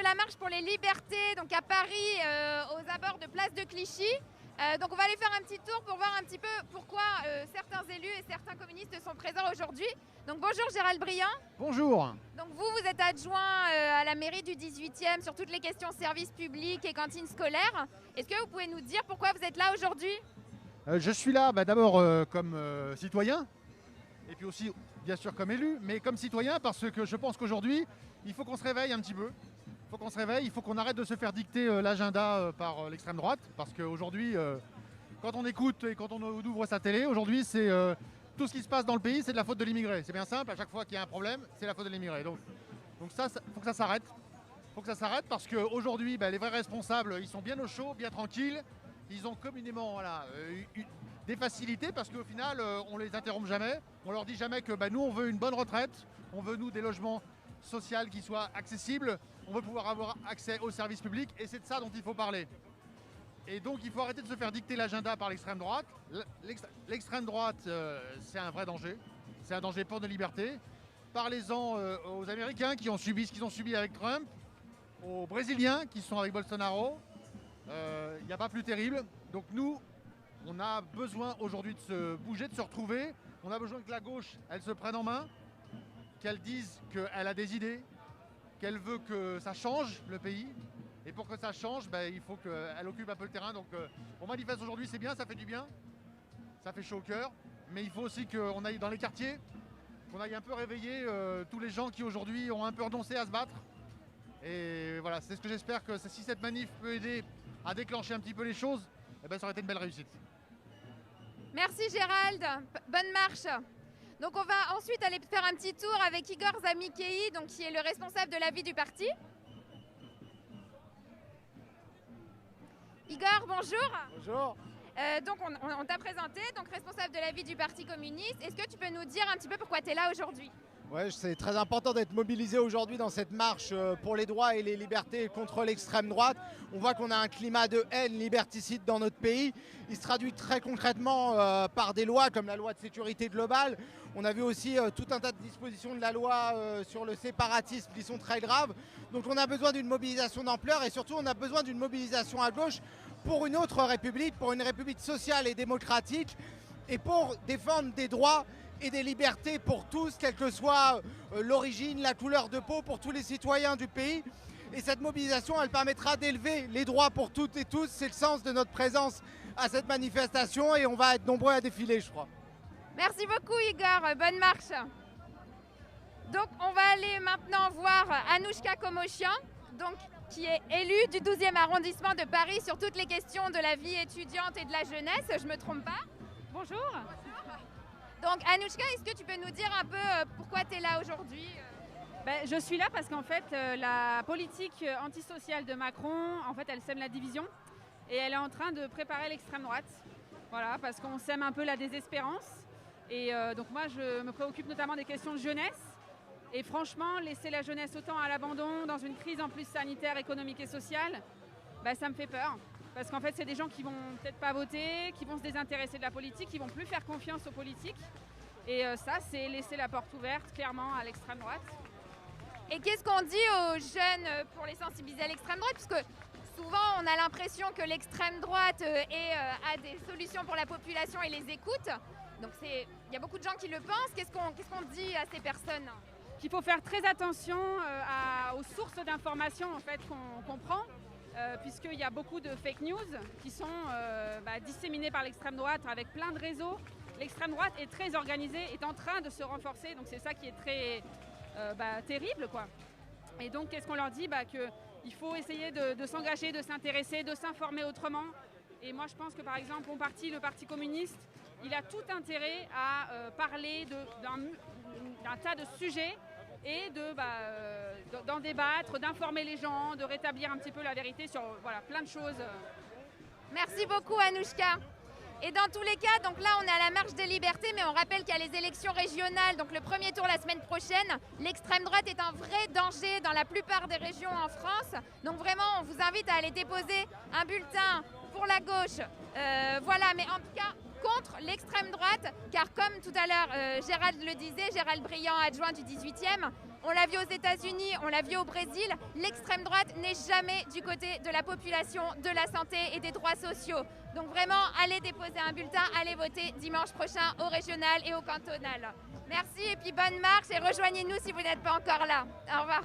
la marche pour les libertés, donc à Paris, aux abords de Place de Clichy. Donc on va aller faire un petit tour pour voir un petit peu pourquoi certains élus et certains communistes sont présents aujourd'hui. Donc bonjour Gérald Briand. Bonjour. Donc vous êtes adjoint à la mairie du 18e sur toutes les questions services publics et cantines scolaires. Est-ce que vous pouvez nous dire pourquoi vous êtes là aujourd'hui? Je suis là d'abord comme citoyen, et puis aussi bien sûr comme élu, mais comme citoyen parce que je pense qu'aujourd'hui, il faut qu'on se réveille un petit peu. Il faut qu'on se réveille, il faut qu'on arrête de se faire dicter l'agenda par l'extrême droite, parce qu'aujourd'hui, quand on écoute et quand on ouvre sa télé, aujourd'hui, c'est tout ce qui se passe dans le pays, c'est de la faute de l'immigré. C'est bien simple, à chaque fois qu'il y a un problème, c'est la faute de l'immigré. Donc ça, il faut que ça s'arrête. Il faut que ça s'arrête parce qu'aujourd'hui, les vrais responsables, ils sont bien au chaud, bien tranquilles. Ils ont communément des facilités parce qu'au final, on ne les interrompt jamais. On leur dit jamais que nous, on veut une bonne retraite, on veut nous des logements sociaux qui soient accessibles, on veut pouvoir avoir accès aux services publics et c'est de ça dont il faut parler. Et donc il faut arrêter de se faire dicter l'agenda par l'extrême droite. L'extrême droite, c'est un vrai danger. C'est un danger pour nos libertés. Parlez-en aux Américains qui ont subi ce qu'ils ont subi avec Trump, aux Brésiliens qui sont avec Bolsonaro. Il n'y a pas plus terrible. Donc nous, on a besoin aujourd'hui de se bouger, de se retrouver. On a besoin que la gauche, elle se prenne en main, qu'elle dise qu'elle a des idées, qu'elle veut que ça change le pays. Et pour que ça change, il faut qu'elle occupe un peu le terrain. Donc on manifeste aujourd'hui, c'est bien, ça fait du bien. Ça fait chaud au cœur. Mais il faut aussi qu'on aille dans les quartiers, qu'on aille un peu réveiller tous les gens qui aujourd'hui ont un peu renoncé à se battre. Et voilà, c'est ce que j'espère que si cette manif peut aider à déclencher un petit peu les choses, ça aurait été une belle réussite. Merci Gérald, bonne marche. Donc on va ensuite aller faire un petit tour avec Igor Zamikei, donc qui est le responsable de la vie du parti. Igor, bonjour. Bonjour. Donc on t'a présenté, donc responsable de la vie du Parti communiste. Est-ce que tu peux nous dire un petit peu pourquoi tu es là aujourd'hui? Ouais, c'est très important d'être mobilisé aujourd'hui dans cette marche pour les droits et les libertés contre l'extrême droite. On voit qu'on a un climat de haine liberticide dans notre pays. Il se traduit très concrètement par des lois comme la loi de sécurité globale. On a vu aussi tout un tas de dispositions de la loi sur le séparatisme qui sont très graves. Donc on a besoin d'une mobilisation d'ampleur et surtout on a besoin d'une mobilisation à gauche pour une autre république, pour une république sociale et démocratique et pour défendre des droits et des libertés pour tous, quelle que soit l'origine, la couleur de peau, pour tous les citoyens du pays. Et cette mobilisation, elle permettra d'élever les droits pour toutes et tous. C'est le sens de notre présence à cette manifestation et on va être nombreux à défiler, je crois. Merci beaucoup Igor, bonne marche. Donc on va aller maintenant voir Anouchka Komoshian, donc, qui est élue du 12e arrondissement de Paris sur toutes les questions de la vie étudiante et de la jeunesse, je ne me trompe pas? Bonjour. Donc Anouchka, est-ce que tu peux nous dire un peu pourquoi tu es là aujourd'hui? Je suis là parce qu'en fait, la politique antisociale de Macron, en fait, elle sème la division et elle est en train de préparer l'extrême droite. Voilà, parce qu'on sème un peu la désespérance. Et donc moi, je me préoccupe notamment des questions de jeunesse. Et franchement, laisser la jeunesse autant à l'abandon dans une crise en plus sanitaire, économique et sociale, ça me fait peur. Parce qu'en fait, c'est des gens qui vont peut-être pas voter, qui vont se désintéresser de la politique, qui vont plus faire confiance aux politiques. Et ça, c'est laisser la porte ouverte, clairement, à l'extrême droite. Et qu'est-ce qu'on dit aux jeunes pour les sensibiliser à l'extrême droite? Parce que souvent, on a l'impression que l'extrême droite a des solutions pour la population et les écoute. Donc il y a beaucoup de gens qui le pensent. Qu'est-ce qu'on dit à ces personnes? Qu'il faut faire très attention aux sources d'informations en fait, qu'on prend. Puisqu'il y a beaucoup de fake news qui sont disséminées par l'extrême droite avec plein de réseaux. L'extrême droite est très organisée, est en train de se renforcer, donc c'est ça qui est très terrible, quoi. Et donc qu'est-ce qu'on leur dit? Qu'il faut essayer de s'engager, de s'intéresser, de s'informer autrement. Et moi je pense que par exemple le Parti communiste, il a tout intérêt à parler d'un tas de sujets et d'en débattre, d'informer les gens, de rétablir un petit peu la vérité sur plein de choses. Merci beaucoup Anouchka. Et dans tous les cas, donc là on est à la marche des libertés, mais on rappelle qu'il y a les élections régionales, donc le premier tour la semaine prochaine. L'extrême droite est un vrai danger dans la plupart des régions en France. Donc vraiment, on vous invite à aller déposer un bulletin pour la gauche. Voilà, mais en tout cas, contre l'extrême droite, car comme tout à l'heure Gérald le disait, Gérald Briand, adjoint du 18e, On l'a vu aux États-Unis, on l'a vu au Brésil. L'extrême droite n'est jamais du côté de la population, de la santé et des droits sociaux. Donc vraiment, allez déposer un bulletin, allez voter dimanche prochain au régional et au cantonal. Merci et puis bonne marche et rejoignez-nous si vous n'êtes pas encore là. Au revoir.